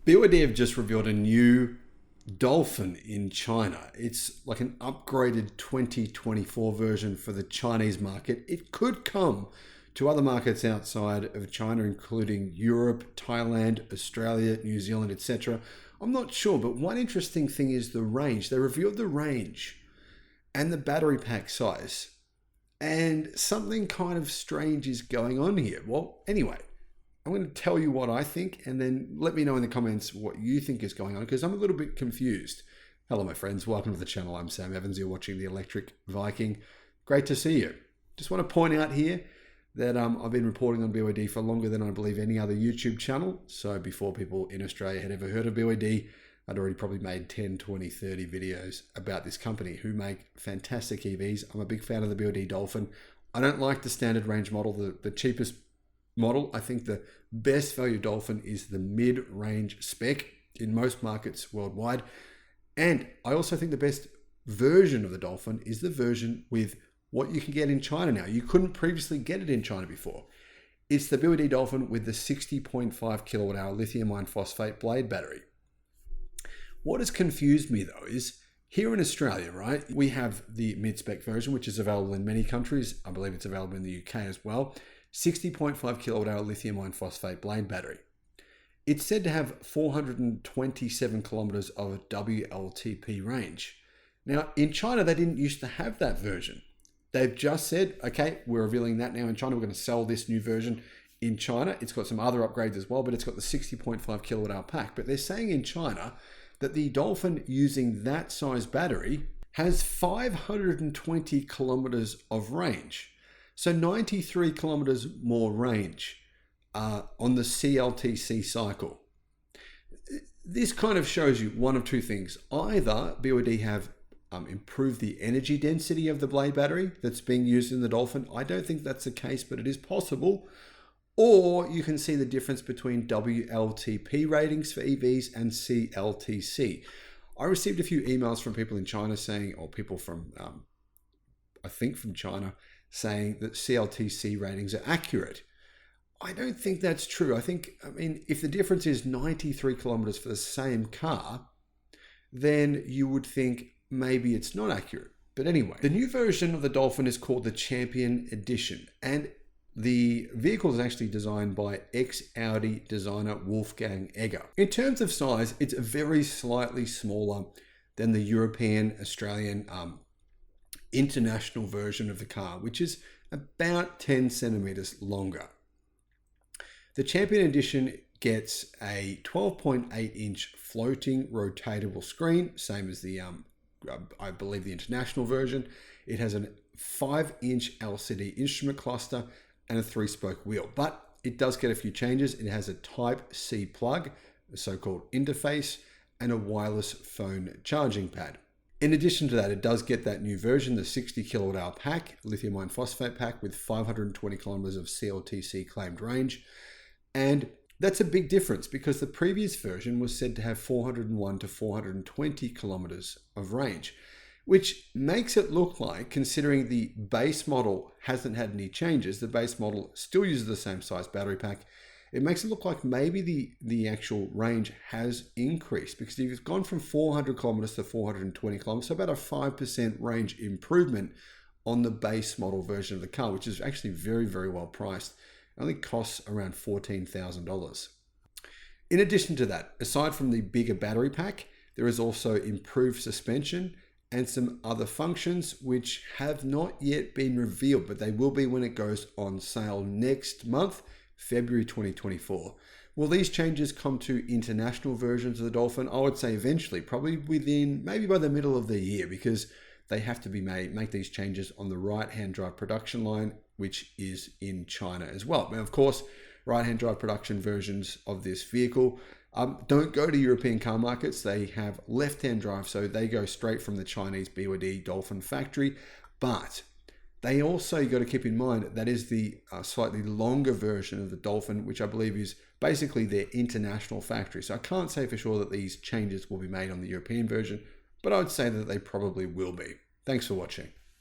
BYD have just revealed a new Dolphin in China. It's like an upgraded 2024 version for the Chinese market. It could come to other markets outside of China, including Europe, Thailand, Australia, New Zealand, etc. I'm not sure, but one interesting thing is the range. They revealed the range and the battery pack size, and something kind of strange is going on here. Well, anyway, I'm going to tell you what I think, and then let me know in the comments what you think is going on, because I'm a little bit confused. Hello, my friends. Welcome to the channel. I'm Sam Evans. You're watching the Electric Viking. Great to see you. Just want to point out here that I've been reporting on BYD for longer than I believe any other YouTube channel. So before people in Australia had ever heard of BYD, I'd already probably made 10, 20, 30 videos about this company who make fantastic EVs. I'm a big fan of the BYD Dolphin. I don't like the standard range model, the cheapest model. I think the best value Dolphin is the mid-range spec in most markets worldwide. And I also think the best version of the Dolphin is the version with what you can get in China now. You couldn't previously get it in China before. It's the BYD Dolphin with the 60.5 kilowatt hour lithium iron phosphate blade battery. What has confused me though is here in Australia, right, we have the mid-spec version, which is available in many countries. I believe it's available in the UK as well. 60.5 kilowatt hour lithium iron phosphate blade battery. It's said to have 427 kilometers of WLTP range. Now in China, they didn't used to have that version. They've just said, okay, we're revealing that now in China. We're going to sell this new version in China. It's got some other upgrades as well, but it's got the 60.5 kilowatt hour pack. But they're saying in China that the Dolphin using that size battery has 520 kilometers of range. So 93 kilometers more range on the CLTC cycle. This kind of shows you one of two things. Either BYD have improved the energy density of the blade battery that's being used in the Dolphin. I don't think that's the case, but it is possible. Or you can see the difference between WLTP ratings for EVs and CLTC. I received a few emails from people in China saying, or people from, I think from China, saying that CLTC ratings are accurate. I don't think that's true. I mean, if the difference is 93 kilometers for the same car, then you would think maybe it's not accurate. But anyway, the new version of the Dolphin is called the Champion Edition, and the vehicle is actually designed by ex-Audi designer Wolfgang Egger. In terms of size, it's very slightly smaller than the European, Australian, international version of the car, which is about 10 centimeters longer. The Champion Edition gets a 12.8 inch floating rotatable screen, same as the, I believe the international version. It has a 5-inch LCD instrument cluster and a 3-spoke wheel, but it does get a few changes. It has a Type-C plug, a so-called interface, and a wireless phone charging pad. In addition to that, it does get that new version, the 60 kilowatt hour pack, lithium iron phosphate pack with 520 kilometers of CLTC claimed range. And that's a big difference because the previous version was said to have 401 to 420 kilometers of range, which makes it look like, considering the base model hasn't had any changes, the base model still uses the same size battery pack, it makes it look like maybe the actual range has increased, because you've gone from 400 kilometers to 420 kilometers, so about a 5% range improvement on the base model version of the car, which is actually very, very well priced. It only costs around $14,000. In addition to that, aside from the bigger battery pack, there is also improved suspension and some other functions which have not yet been revealed, but they will be when it goes on sale next month, February 2024. Will these changes come to international versions of the Dolphin? I would say eventually, probably within, maybe by the middle of the year, because they have to be make these changes on the right-hand drive production line, which is in China as well. Now, of course, right-hand drive production versions of this vehicle don't go to European car markets. They have left-hand drive, so they go straight from the Chinese BYD Dolphin factory. But they also, you got to keep in mind, that is the slightly longer version of the Dolphin, which I believe is basically their international factory. So I can't say for sure that these changes will be made on the European version, but I would say that they probably will be. Thanks for watching.